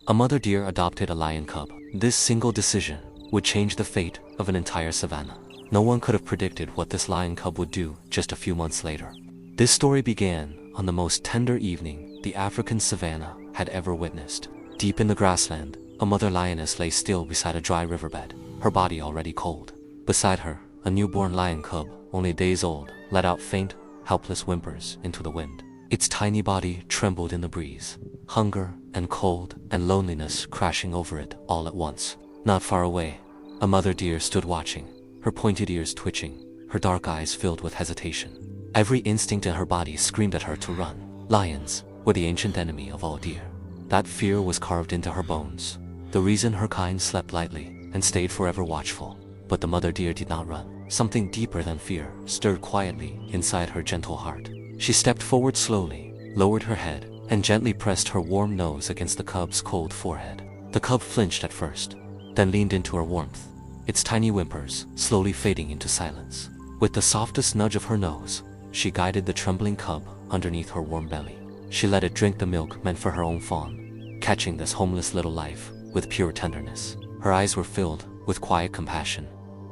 A mother deer adopted a lion cub. This single decision would change the fate of an entire savanna. No one could have predicted what this lion cub would do just a few months later. This story began on the most tender evening the African savanna had ever witnessed. Deep in the grassland, a mother lioness lay still beside a dry riverbed, her body already cold. Beside her, a newborn lion cub, only days old, let out faint, helpless whimpers into the wind. Its tiny body trembled in the breeze, hunger and cold and loneliness crashing over it all at once. Not far away, a mother deer stood watching, her pointed ears twitching, her dark eyes filled with hesitation. Every instinct in her body screamed at her to run. Lions were the ancient enemy of all deer. That fear was carved into her bones, the reason her kind slept lightly and stayed forever watchful. But the mother deer did not run. Something deeper than fear stirred quietly inside her gentle heart. She stepped forward slowly, lowered her head, and gently pressed her warm nose against the cub's cold forehead. The cub flinched at first, then leaned into her warmth, its tiny whimpers slowly fading into silence. With the softest nudge of her nose, she guided the trembling cub underneath her warm belly. She let it drink the milk meant for her own fawn, catching this homeless little life with pure tenderness. Her eyes were filled with quiet compassion,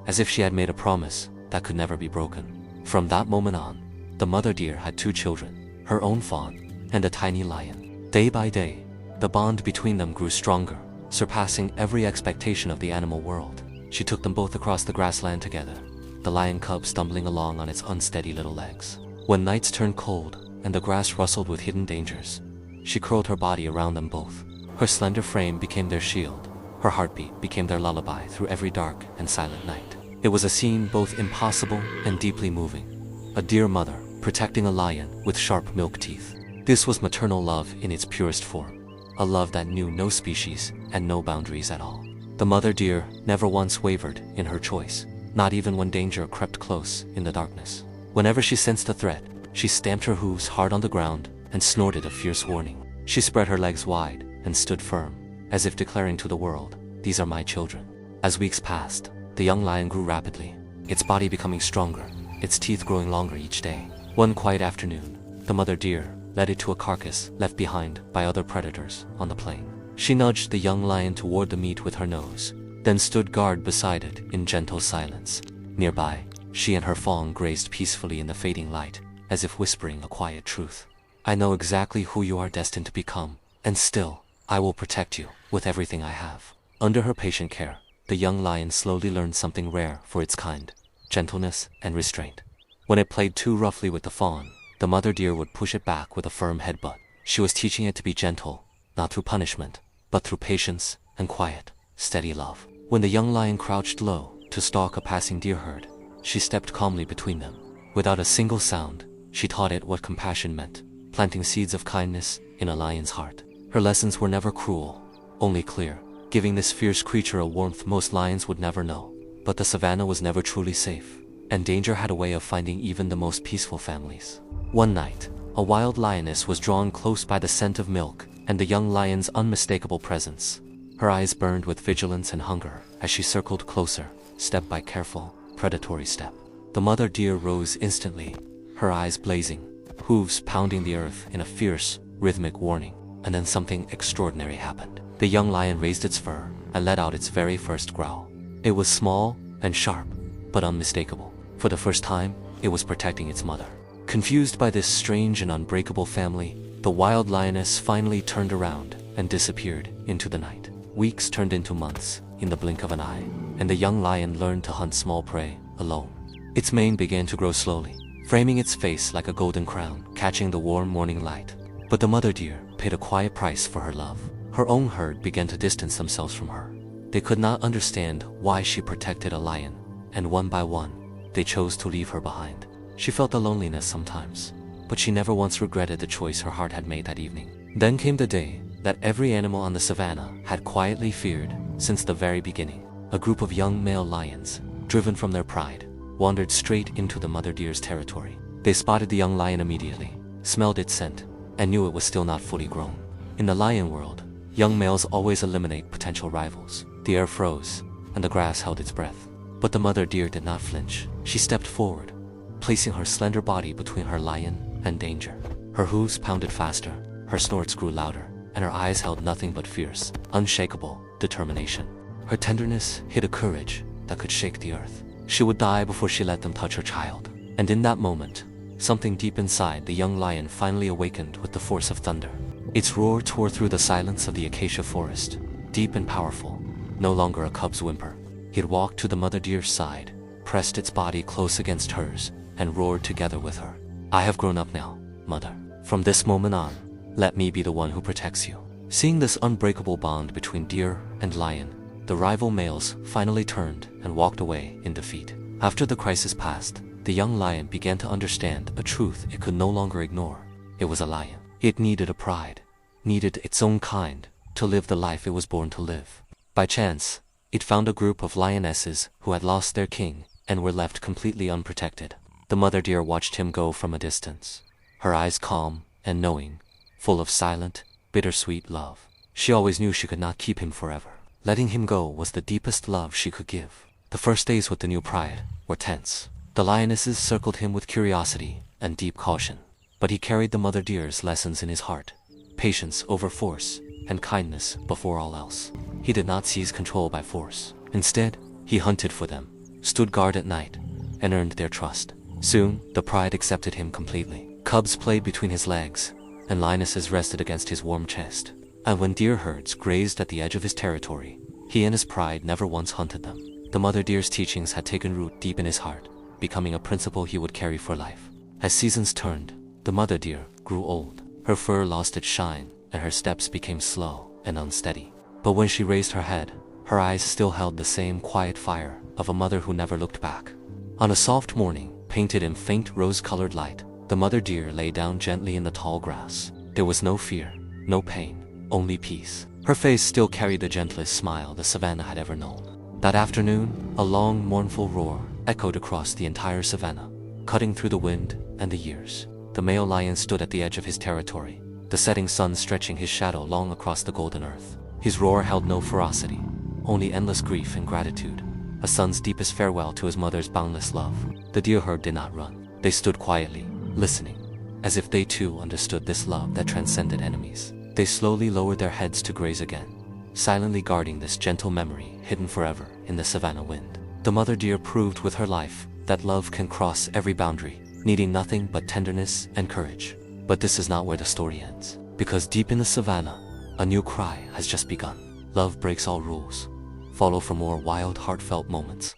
as if she had made a promise that could never be broken. From that moment on, the mother deer had two children, her own fawn and a tiny lion. Day by day, the bond between them grew stronger, surpassing every expectation of the animal world. She took them both across the grassland together, the lion cub stumbling along on its unsteady little legs. When nights turned cold and the grass rustled with hidden dangers, she curled her body around them both. Her slender frame became their shield. Her heartbeat became their lullaby through every dark and silent night. It was a scene both impossible and deeply moving. A deer mother protecting a lion with sharp milk teeth. This was maternal love in its purest form, a love that knew no species and no boundaries at all. The mother deer never once wavered in her choice, not even when danger crept close in the darkness. Whenever she sensed a threat, she stamped her hooves hard on the ground and snorted a fierce warning. She spread her legs wide and stood firm, as if declaring to the world, "These are my children." As weeks passed, the young lion grew rapidly, its body becoming stronger, its teeth growing longer each day. One quiet afternoon, the mother deer led it to a carcass left behind by other predators on the plain. She nudged the young lion toward the meat with her nose, then stood guard beside it in gentle silence. Nearby, she and her fawn grazed peacefully in the fading light, as if whispering a quiet truth. "I know exactly who you are destined to become, and still, I will protect you with everything I have." Under her patient care, the young lion slowly learned something rare for its kind: gentleness and restraint. When it played too roughly with the fawn, the mother deer would push it back with a firm headbutt. She was teaching it to be gentle, not through punishment, but through patience and quiet, steady love. When the young lion crouched low to stalk a passing deer herd, she stepped calmly between them. Without a single sound, she taught it what compassion meant, planting seeds of kindness in a lion's heart. Her lessons were never cruel, only clear, giving this fierce creature a warmth most lions would never know. But the savanna was never truly safe, and danger had a way of finding even the most peaceful families. One night, a wild lioness was drawn close by the scent of milk and the young lion's unmistakable presence. Her eyes burned with vigilance and hunger as she circled closer, step by careful, predatory step. The mother deer rose instantly, her eyes blazing, hooves pounding the earth in a fierce, rhythmic warning. And then something extraordinary happened. The young lion raised its fur and let out its very first growl. It was small and sharp, but unmistakable. For the first time, it was protecting its mother. Confused by this strange and unbreakable family, the wild lioness finally turned around and disappeared into the night. Weeks turned into months in the blink of an eye, and the young lion learned to hunt small prey alone. Its mane began to grow slowly, framing its face like a golden crown, catching the warm morning light. But the mother deer paid a quiet price for her love. Her own herd began to distance themselves from her. They could not understand why she protected a lion, and one by one, they chose to leave her behind. She felt the loneliness sometimes, but she never once regretted the choice her heart had made that evening. Then came the day that every animal on the savanna had quietly feared since the very beginning. A group of young male lions, driven from their pride, wandered straight into the mother deer's territory. They spotted the young lion immediately, smelled its scent, and knew it was still not fully grown. In the lion world, young males always eliminate potential rivals. The air froze, and the grass held its breath. But the mother deer did not flinch. She stepped forward, placing her slender body between her lion and danger. Her hooves pounded faster, her snorts grew louder, and her eyes held nothing but fierce, unshakable determination. Her tenderness hid a courage that could shake the earth. She would die before she let them touch her child. And in that moment, something deep inside the young lion finally awakened with the force of thunder. Its roar tore through the silence of the acacia forest, deep and powerful, no longer a cub's whimper. It walked to the mother deer's side, pressed its body close against hers, and roared together with her. "I have grown up now, mother. From this moment on, let me be the one who protects you." Seeing this unbreakable bond between deer and lion, the rival males finally turned and walked away in defeat. After the crisis passed, the young lion began to understand a truth it could no longer ignore. It was a lion. It needed a pride, needed its own kind, to live the life it was born to live. By chance, it found a group of lionesses who had lost their king and were left completely unprotected. The mother deer watched him go from a distance, her eyes calm and knowing, full of silent, bittersweet love. She always knew she could not keep him forever. Letting him go was the deepest love she could give. The first days with the new pride were tense. The lionesses circled him with curiosity and deep caution. But he carried the mother deer's lessons in his heart, patience over force, and kindness before all else. He did not seize control by force. Instead, he hunted for them, stood guard at night, and earned their trust. Soon, the pride accepted him completely. Cubs played between his legs, and lionesses rested against his warm chest. And when deer herds grazed at the edge of his territory, he and his pride never once hunted them. The mother deer's teachings had taken root deep in his heart, becoming a principle he would carry for life. As seasons turned, the mother deer grew old. Her fur lost its shine, and her steps became slow and unsteady. But when she raised her head, her eyes still held the same quiet fire of a mother who never looked back. On a soft morning, painted in faint rose-colored light, the mother deer lay down gently in the tall grass. There was no fear, no pain, only peace. Her face still carried the gentlest smile the savanna had ever known. That afternoon, a long, mournful roar echoed across the entire savanna, cutting through the wind and the years. The male lion stood at the edge of his territory, the setting sun stretching his shadow long across the golden earth. His roar held no ferocity, only endless grief and gratitude, a son's deepest farewell to his mother's boundless love. The deer herd did not run. They stood quietly, listening, as if they too understood this love that transcended enemies. They slowly lowered their heads to graze again, silently guarding this gentle memory hidden forever in the savanna wind. The mother deer proved with her life that love can cross every boundary, needing nothing but tenderness and courage. But this is not where the story ends, because deep in the savanna, a new cry has just begun. Love breaks all rules. Follow for more wild, heartfelt moments.